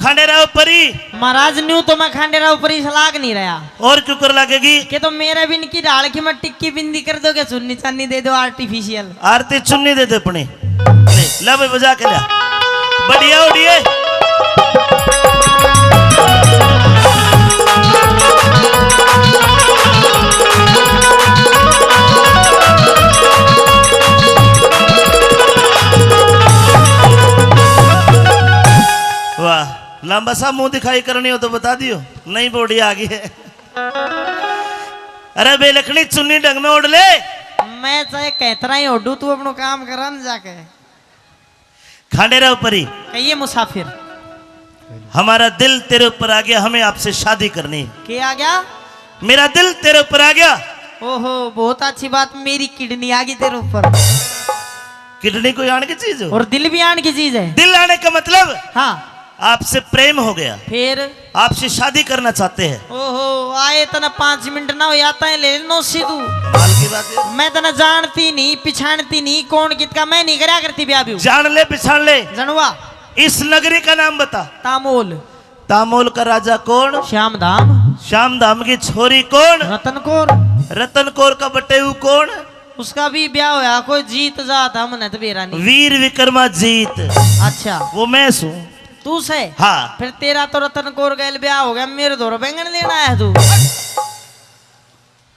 खांडेराव परी महाराज न्यू तो मैं खांडेराव परी सलाग नहीं रहा और क्यों कर लगेगी कि तो मेरे बिन की डाल की मैं टिक्की बिंदी कर दोगे चुन्नी चान्नी दे दो आर्टिफिशियल आरती चुन्नी दे दे अपनी ला भाई बजा के ला बढ़िया उड़िए वाह लंबा सा मुंह दिखाई करनी हो तो बता दियो नहीं बॉडी आ गई है अरे बेलखनी चुन्नी डंग में उड़ ले मैं चाहे कहतरा ही ओडू तू अपनो काम करा न जाके खांडेराव परी कहिए मुसाफिर हमारा दिल तेरे ऊपर आ गया हमें आपसे शादी करनी है क्या आ गया मेरा दिल तेरे ऊपर आ गया ओहो बहुत अच्छी बात मेरी किडनी आ गई तेरे ऊपर किडनी कोई आने की चीज हो और दिल भी आने की चीज है दिल आने का मतलब हाँ आपसे प्रेम हो गया फिर आपसे शादी करना चाहते हैं ओहो आए तना 5 मिनट ना हो जाता है ले नो सीधू कमाल की बात है मैं तना जानती नहीं पिछाड़ती नहीं कौन कितका मैं नहीं करा करती ब्याह भी जान ले पिछाड़ ले जनवा इस नगरी का नाम बता तामोल तामोल का राजा कौन श्याम धाम श्याम धाम की छोरी कौन रतन कौर रतन कौर का बटेऊ कौन उसका भी ब्याह होया कोई जीत जाता हमने तो बेरा नहीं वीर विक्रमा जीत अच्छा वो मैं सू तू से हाँ फिर तेरा तो रतन कौर गैल ब्याह हो गया मेरे दो बैंगन लेना है तू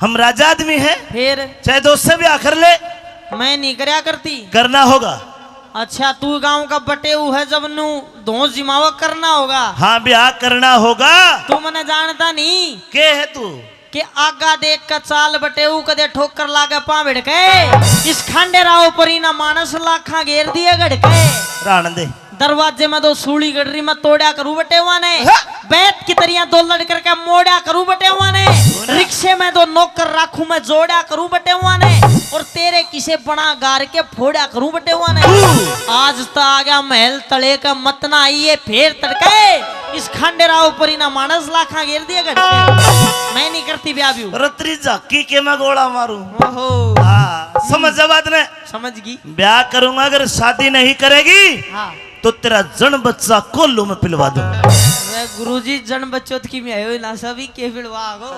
हम राजा आदमी हैं फिर चाहे दोस्त से ब्याह कर ले मैं नहीं करया करती करना होगा अच्छा तू गांव का बटेऊ है जब नू दोस्त जिमावा करना होगा हाँ ब्याह करना होगा तू मने जानता नहीं के है तू कि आगा देख का चाल बटेऊ कदे ठोकर लागे पाविड़ के इस खांडेराव परी ना मानस लाखा घेर दिए गड़के राण दे दरवाजे में दो सूली गडरी में तोड़ा करूं बटे हुआ ने बैत की तरिया दो लड़कर के मोड़ा करूं बटे हुआ ने रिक्शे में दो नौकर राखू में जोड़ा करूं बटे हुआ ने और तेरे किसे बना गार के फोड़ा करूं बटे हुआ ने आज तो आ गया महल तले का मत ना आइए फिर तड़के इस खांडेराव परी ना मानस लाखा घेर दिया गड़के मैं नहीं करती ब्याह भी रत्री झाकी के मैं गोला मारूं ओहो हाँ समझ जा बात ने समझ गई ब्याह करूंगा अगर शादी नहीं करेगी हाँ तो तेरा जन बच्चा कोल्लू में पिलवा दूं गुरुजी जन बच्चों की में आयो ना सभी के पिलवा गो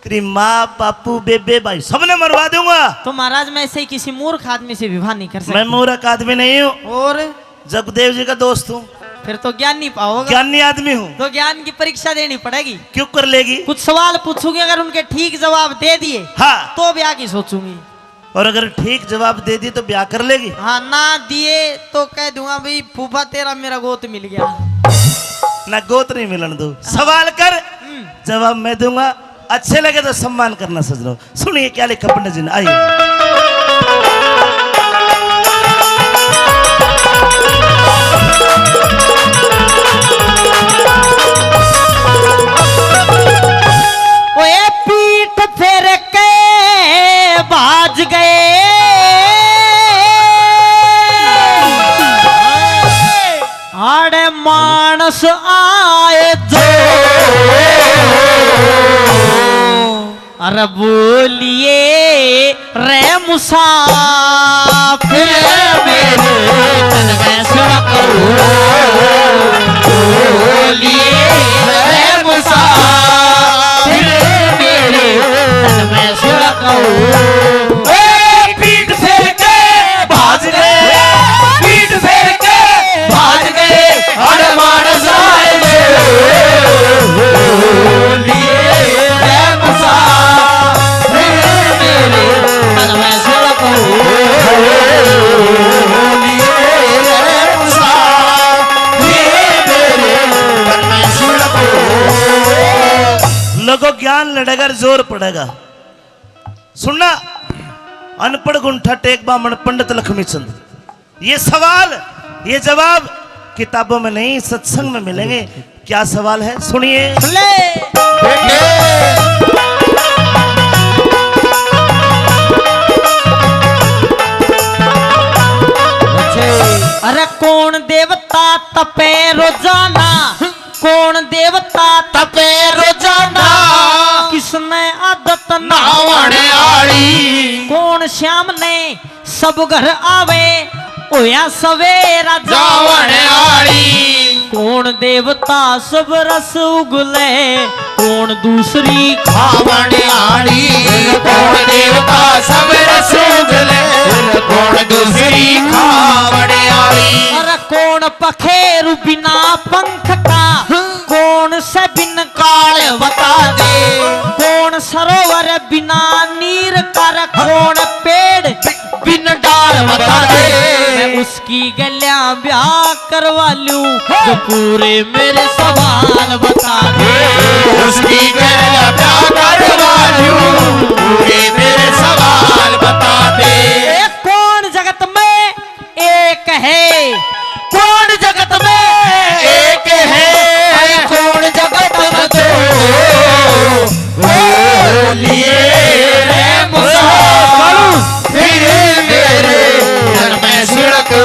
तेरी माँ बापू बेबे भाई सबने मरवा दूंगा तो महाराज मैं ऐसे ही किसी मूर्ख आदमी से विवाह नहीं कर सकता मैं मूर्ख आदमी नहीं हूँ और जगदेव जी का दोस्त हूँ फिर तो ज्ञान नहीं पाओगे ज्ञानी आदमी हूँ तो ज्ञान की परीक्षा देनी पड़ेगी क्यों कर लेगी कुछ सवाल पूछूंगी अगर उनके ठीक जवाब दे दिए हाँ तो ब्याह की सोचूंगी और अगर ठीक जवाब दे दिए तो ब्याह कर लेगी हाँ ना दिए तो कह दूंगा भाई फूफा तेरा मेरा गोत मिल गया ना गोत नहीं मिलन दो सवाल कर जवाब मैं दूंगा अच्छे लगे तो सम्मान करना सज लो सुनिए क्या लिखा पंडित जी ने आइए ओए पीठ फेर के बाज गए आड़े मानस आए जो अरे बोलिए रे मुसाफिर मेरे तन में बोलिए रे मुसाफिर मेरे तन में पीठ फेर के भाज गए पीठ फेर के भाज गए अरे मानस आए लोगों ज्ञान लड़ेगा जोर पड़ेगा सुनना अनपढ़ गुंठा टेक बामण पंडित लक्ष्मी चंद ये सवाल ये जवाब किताबों में नहीं सत्संग में मिलेंगे क्या सवाल है सुनिए अरे कौन देवता तपे रोजाना कौन देवता तपे रोजाना किसने आदत नावण आड़ी कौन श्याम ने सब घर आवे ओया सवेरा जावण आड़ी कौन देवता सब रस उगले कौन दूसरी खावण आड़ी कौन देवता सब रस उगले कौन दूसरी खावण आड़ी अरे कौन पखेरु बिना पंख का कौन से बिन काल बता दे कौन सरोवर बिना नीर कर कौन पेड़ बिन डाल बता दे मैं उसकी गलियां ब्याह करवा लूं जो पूरे मेरे सवाल बता दे उसकी गलियां ब्याह करवा लूं पूरे मेरे सवाल बता दे कौन जगत में एक है कौन जगत में एक है कौन जगत में दो बोलिए रे मुसाफिर फिर मेरे मन में सिड़को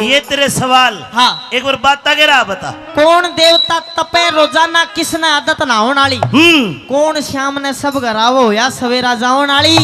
ये तेरे सवाल। हाँ एक बार बात आगे रहा बता। कौन देवता तपे रोजाना किसने आदत ना होने वाली कौन श्याम ने सब गरावो या सवेरा जावन वाली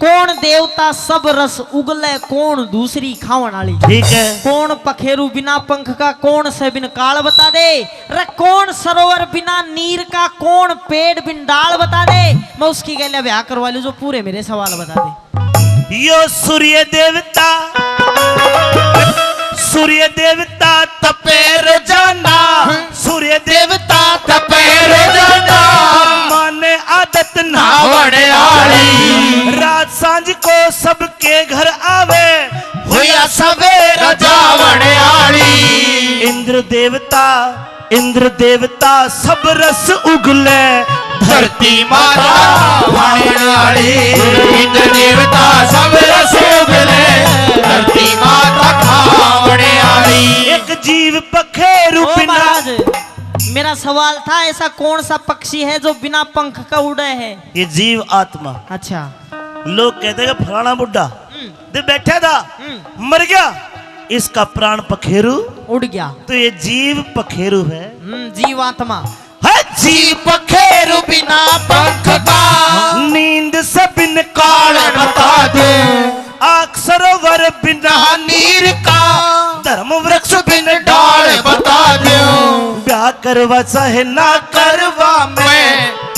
कौन देवता सब रस उगले कौन दूसरी खावन वाली ठीक है। कौन पखेरु बिना पंख का कौन से बिन काल बता दे रे कौन सरोवर बिना नीर का कौन पेड़ बिन डाल बता दे मैं उसकी गले ब्याह करवा लूं जो पूरे मेरे सवाल बता दे यो सूर्य देवता तपे रोजाना सूर्य देवता तपे रोजाना माने आदत नावण आड़ी रात सांझ को सबके घर आवे हुआ सवेरा जावण आड़ी इंद्र देवता सब रस उगले धरती माता खावण आड़ी इंद्र देवता सब रस उगले धरती माता खावण आड़ी एक जीव पखेरु ओ बिना महाराज मेरा सवाल था ऐसा कौन सा पक्षी है जो बिना पंख का उड़े है ये जीव आत्मा। अच्छा लोग कहते हैं कि फलाना बुड्ढा दे बैठा था मर गया इसका प्राण पखेरु उड़ गया तो ये जीव पखेरु है। जीवात्मा है जी पखेरु बिना पंख का नींद से बिन काल बता दो आग सरोवर बिना नीर का धर्म वृक्ष बिन डाल बता दो ब्याह करवा चाहे ना करवा मैं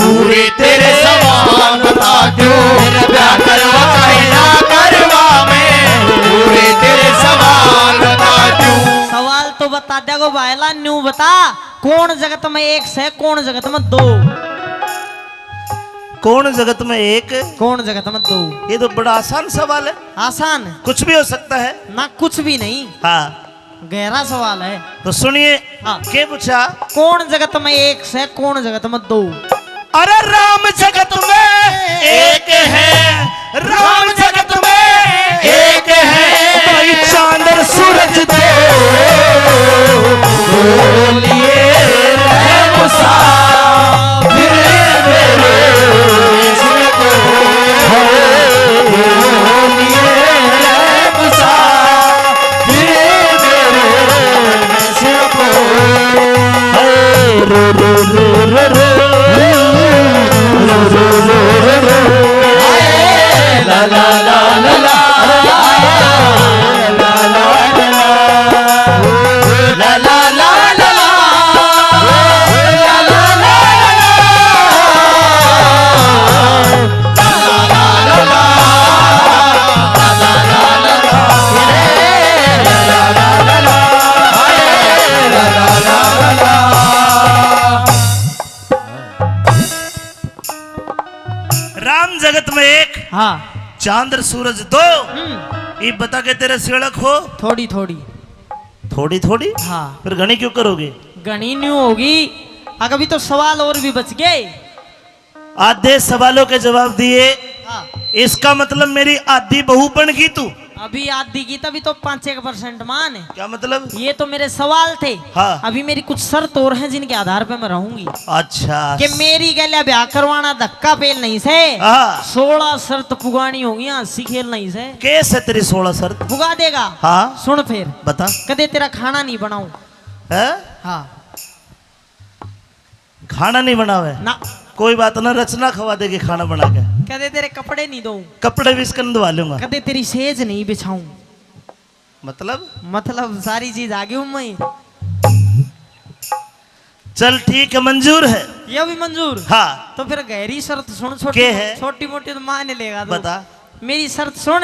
पूरे तेरे सवाल बता दो ब्याह करवा चाहे ना करवा मैं पूरे तेरे सवाल बता दो सवाल तो बता देगो भाईला न्यू बता कौन जगत में एक से कौन जगत में दो कौन जगत में एक कौन जगत में दो ये तो बड़ा आसान सवाल है आसान कुछ भी हो सकता है ना कुछ भी नहीं हाँ गहरा सवाल है तो सुनिए हाँ। क्या पूछा कौन जगत में एक से कौन जगत में दो अरे राम जगत में एक है राम जगत में एक है भाई चांद और सूरज दो बोलिए रे मुसाफिर मेरे सिड़को बोलिए रे मुसाफिर मेरे सिड़को रो रो रो रो रो ला ला ला ला ला राम जगत में एक हाँ चांद और सूरज दो ये बता के तेरे सिड़क हो थोड़ी थोड़ी थोड़ी थोड़ी हाँ फिर घनी क्यों करोगे गणी न्यू होगी अभी तो सवाल और भी बच गए आधे सवालों के जवाब दिए हाँ इसका मतलब मेरी आधी बहू बन गई तू अभी आधी की तभी तो 5-1% मान है क्या मतलब ये तो मेरे सवाल थे हाँ। अभी मेरी कुछ शर्त और हैं जिनके आधार पे मैं रहूंगी अच्छा कि मेरी गैल्या ब्याह करवाना धक्का पेल नहीं से हाँ 16 शर्त पुगानी होगी हंसी खेल नहीं से कैसे है तेरी 16 शर्त पुगा देगा हाँ सुन फिर बता कदे तेरा खाना नहीं बनाऊं है हाँ खाना नहीं बनावे ना कोई बात ना रचना खवा देगी खाना बना के कदे तेरे कपड़े नहीं दूं कपड़े भी इसके धुआ लूंगा कदे तेरी सेज नहीं बिछाऊं मतलब मतलब सारी चीज आगे हूं मैं चल ठीक है, मंजूर है। ये भी मंजूर। हाँ तो फिर गहरी शर्त सुन, छोटी क्या है? छोटी मोटी तो मान लेगा तू। बता। मेरी शर्त सुन,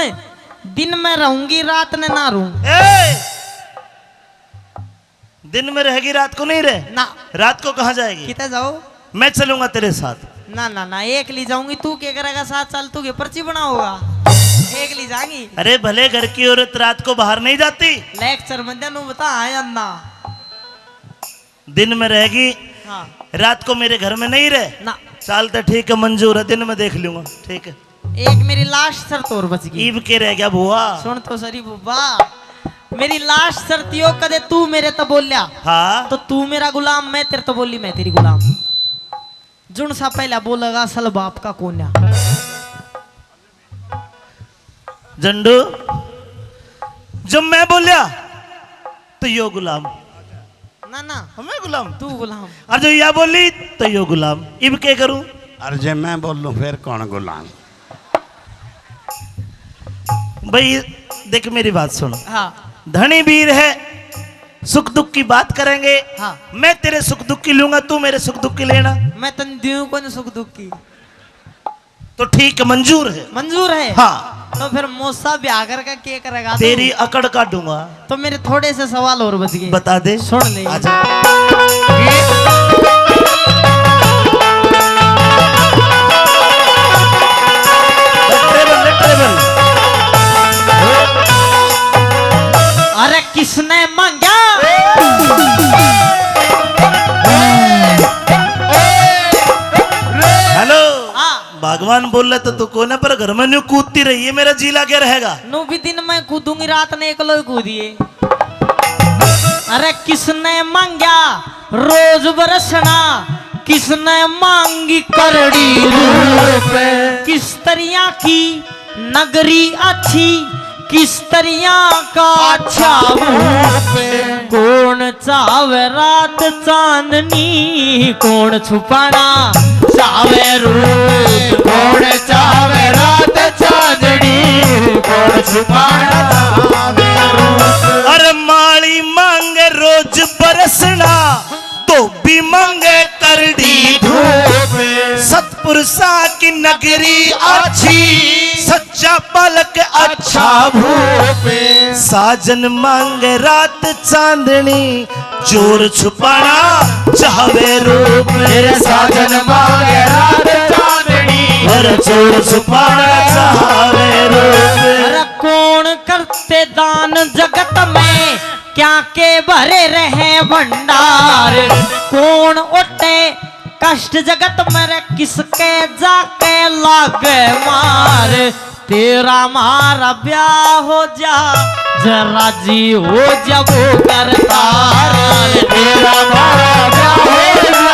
दिन में रहूंगी रात में ना रहूं। ए! दिन में रहेगी रात को नहीं रहे ना। रात को कहाँ जाएगी? कितने जाओ? मैं चलूंगा तेरे साथ। ना ना ना, एक ली जाऊंगी। तू क्या करेगा साथ? चल तू के पर्ची बनाओगा, एक ली जाएंगी। अरे भले घर की औरत रात को बाहर नहीं जाती। लेक्चर में नु बता है अन्ना। दिन में रहेगी, हाँ रात को मेरे घर में नहीं रहे ना। चल तो ठीक है, मंजूर है, दिन में देख लूंगा। ठीक है। एक मेरी लास्ट शर्त और बच गई। ईब के रह गया बुआ। सुन तो सरी बुब्बा, मेरी लास्ट शर्त यो कदे तू मेरे तो बोलिया हाँ तो तू मेरा गुलाम, मैं तेरे तो बोली मैं तेरी गुलाम। जुन सा पहला बोलेगा सल बाप का कोन्या। झंडू, जब मैं बोलिया तो यो गुलाम, ना ना हमें गुलाम, तू गुलाम। और जो या बोली तो यो गुलाम। इब के करूं? और जे मैं बोल लूं फिर कौन गुलाम? भाई देख मेरी बात सुनो। हाँ धनी वीर है, सुख दुख की बात करेंगे। हाँ मैं तेरे सुख दुख की लूंगा, तू मेरे सुख दुख की लेना। मैं तन दियो को सुख दुख की। तो ठीक है, मंजूर है। मंजूर है। हाँ तो फिर मौसा ब्याह कर का क्या करेगा तू? तेरी अकड़ काटूंगा। तो मेरे थोड़े से सवाल और बच गए। बता दे। सुन ले। आजा। ट्रेवल। अरे किसने मांगा? हेलो, हाँ भगवान बोल रहे तो कौन है, पर घर में न्यू कूदती रही है, मेरा जीला क्या रहेगा? नो भी दिन में कूदूंगी, रात ने एकलो ही कूदिए। अरे किसने मांगा रोज बरसना, किसने मांगी करड़ी रूप, किस तरिया की नगरी अच्छी, किस तरिया का अच्छा रूप। कौन चावे रात चांदनी, कौन छुपाना चावे रूप। कौन चावे रात चांदनी, कौन छुपाना चावे रूप। अरे माली मांगे रोज बरसना, धोबी मांगे करड़ी धूप। सतपुरुषा की नगरी अच्छी, सच्चा पलक अच्छा भूप। साजन मांगे रात चांदनी, चोर छुपाना चाहे रूप। मेरे साजन मांगे रात चांदनी, और चोर छुपाना चाहे रूप। अरे कौन करते दान जगत में, क्या के भरे रहे भंडार। कौन उठे कष्ट जगत में, किसके जाके लागे मार। तेरा मारा ब्याह हो जा, जरा जी हो जा वो करतार। तेरा मारा ब्याह हो जा,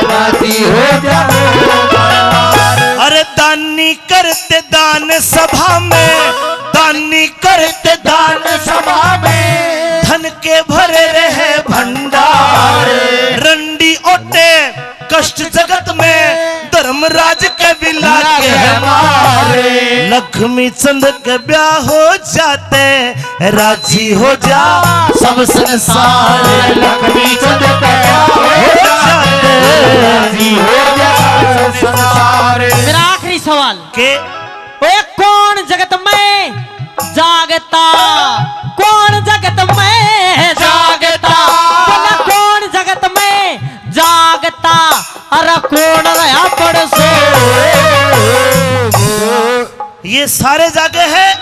राजी हो जा वो करतार। अरे दानी करते दान सभा में, दानी करते दान सभा में, धन के भरे रहे भंडार। रंडी ओटे कष्ट जगत में, धर्मराज के बिला के मारे। लक्ष्मी चंद के ब्याह हो जाते, राजी हो जा सब संसार। लक्ष्मी चंद का ब्याह हो जाते, राजी हो जा सब संसार। मेरा आखिरी सवाल के ओए कौन जगत में जागता, कौन जगत में जागता, बोला कौन जगत में जागता। अरे कौन रहा पड़सो। ये सारे जागे हैं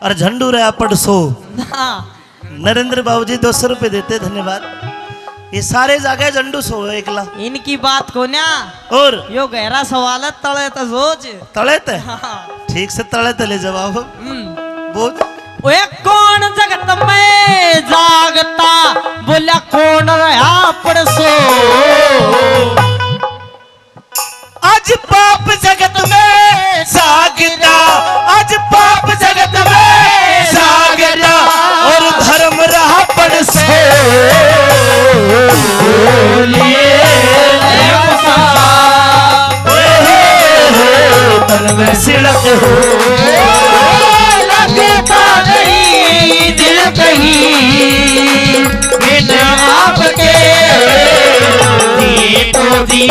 और झंडू रहा पड़सो। नरेंद्र बाबूजी 200 रुपए देते, धन्यवाद। ये सारे जागे झंडू सो एकला। इनकी बात को ना और यो गहरा सवाल है, तले तो सोच। तले ते ठीक से तले तले जवाब हो। बोल। ओए कौन जगत में जागता, बोला कौन रहा पड़सो। आज पाप जगत में जागता, आज पाप जगत में जागता, और धर्म रहा पड़सो। तन में सिड़क हो, लगता नहीं दिल कहीं बिन आपके। दिए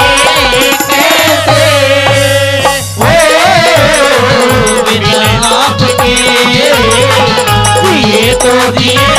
कैसे ओ बिना आपके दिए तो दिए